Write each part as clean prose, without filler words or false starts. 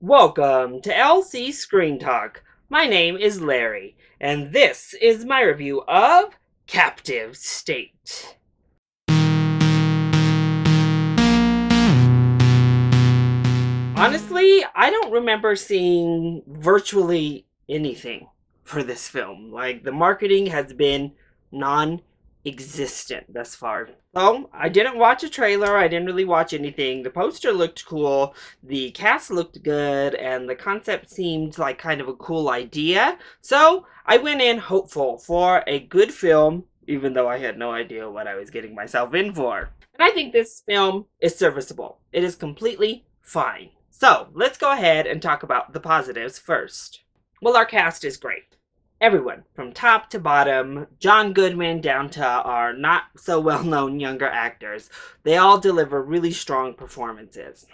Welcome to LC Screen Talk. My name is Larry, and this is my review of Captive State. Honestly, I don't remember seeing virtually anything for this film. Like, the marketing has been non-existent thus far. So, I didn't watch a trailer, I didn't really watch anything. The poster looked cool, the cast looked good, and the concept seemed like kind of a cool idea. So, I went in hopeful for a good film, even though I had no idea what I was getting myself in for. And I think this film is serviceable. It is completely fine. So, let's go ahead and talk about the positives first. Well, our cast is great. Everyone, from top to bottom, John Goodman down to our not so well-known younger actors, they all deliver really strong performances.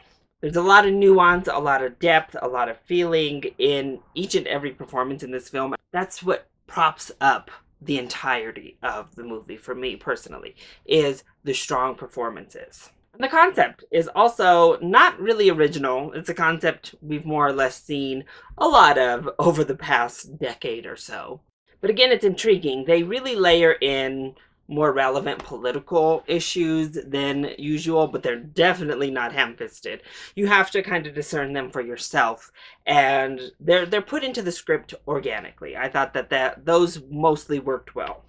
There's a lot of nuance, a lot of depth, a lot of feeling in each and every performance in this film. That's what props up the entirety of the movie for me personally, is the strong performances. The concept is also not really original. It's a concept we've more or less seen a lot of over the past decade or so. But again, it's intriguing. They really layer in more relevant political issues than usual, but they're definitely not ham-fisted. You have to kind of discern them for yourself, and they're put into the script organically. I thought that those mostly worked well.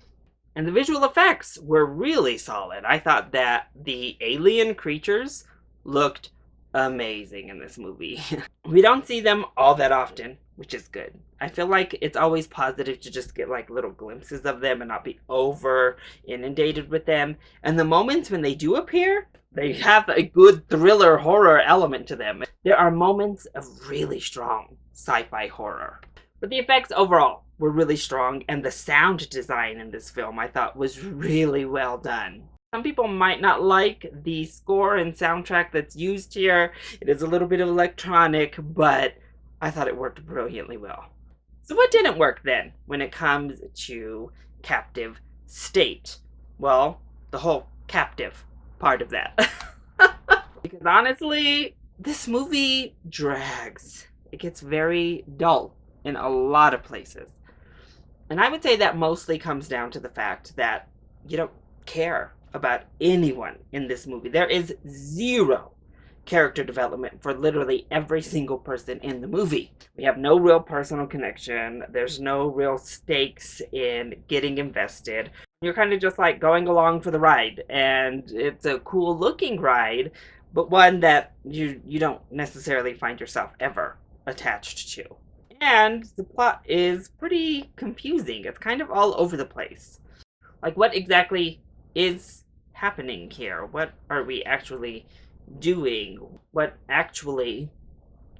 And the visual effects were really solid. I thought that the alien creatures looked amazing in this movie. We don't see them all that often, which is good. I feel like it's always positive to just get like little glimpses of them and not be over inundated with them. And the moments when they do appear, they have a good thriller horror element to them. There are moments of really strong sci-fi horror. But the effects overall were really strong, and the sound design in this film I thought was really well done. Some people might not like the score and soundtrack that's used here. It is a little bit of electronic, but I thought it worked brilliantly well. So what didn't work then when it comes to Captive State? Well, the whole captive part of that. Because honestly, this movie drags. It gets very dull in a lot of places. And I would say that mostly comes down to the fact that you don't care about anyone in this movie. There is zero character development for literally every single person in the movie. We have no real personal connection. There's no real stakes in getting invested. You're kind of just like going along for the ride. And it's a cool looking ride, but one that you don't necessarily find yourself ever attached to. And the plot is pretty confusing. It's kind of all over the place. Like, what exactly is happening here? What are we actually doing? What actually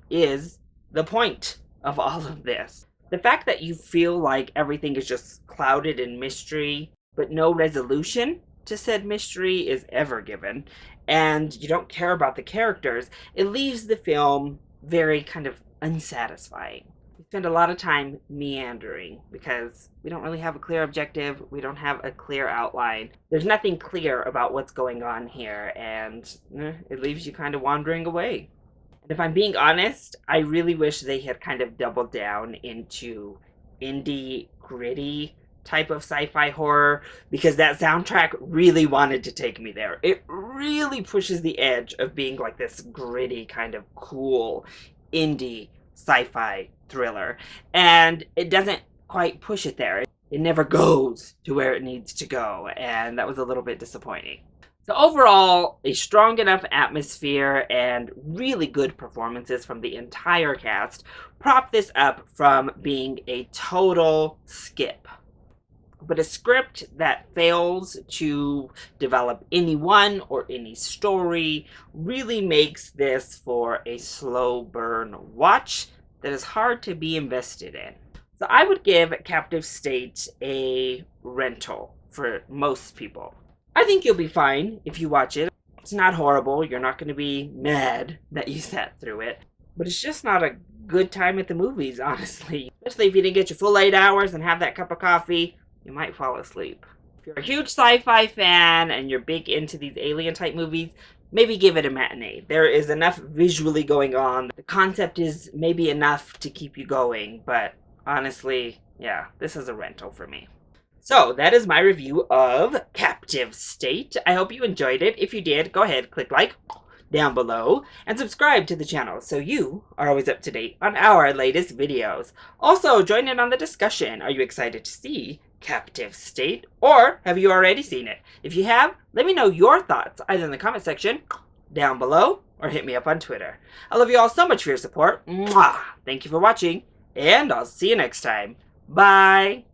is the point of all of this? The fact that you feel like everything is just clouded in mystery, but no resolution to said mystery is ever given, and you don't care about the characters, it leaves the film very kind of unsatisfying. We spend a lot of time meandering because we don't really have a clear objective. We don't have a clear outline. There's nothing clear about what's going on here, and it leaves you kind of wandering away. And if I'm being honest, I really wish they had kind of doubled down into indie, gritty type of sci-fi horror, because that soundtrack really wanted to take me there. It really pushes the edge of being like this gritty kind of cool indie sci-fi thriller, and it doesn't quite push it there. It never goes to where it needs to go, and that was a little bit disappointing. So overall, a strong enough atmosphere and really good performances from the entire cast prop this up from being a total skip. But a script that fails to develop any one or any story really makes this for a slow burn watch that is hard to be invested in. So I would give Captive State a rental for most people. I think you'll be fine if you watch it. It's not horrible. You're not going to be mad that you sat through it. But it's just not a good time at the movies, honestly. Especially if you didn't get your full 8 hours and have that cup of coffee. You might fall asleep. If you're a huge sci-fi fan and you're big into these alien type movies, maybe give it a matinee. There is enough visually going on. The concept is maybe enough to keep you going, but honestly, yeah, this is a rental for me. So that is my review of Captive State. I hope you enjoyed it. If you did, go ahead, click like down below and subscribe to the channel so you are always up to date on our latest videos. Also, join in on the discussion. Are you excited to see Captive State, or have you already seen it? If you have, let me know your thoughts either in the comment section down below or hit me up on Twitter. I love you all so much for your support. Mwah! Thank you for watching, and I'll see you next time. Bye!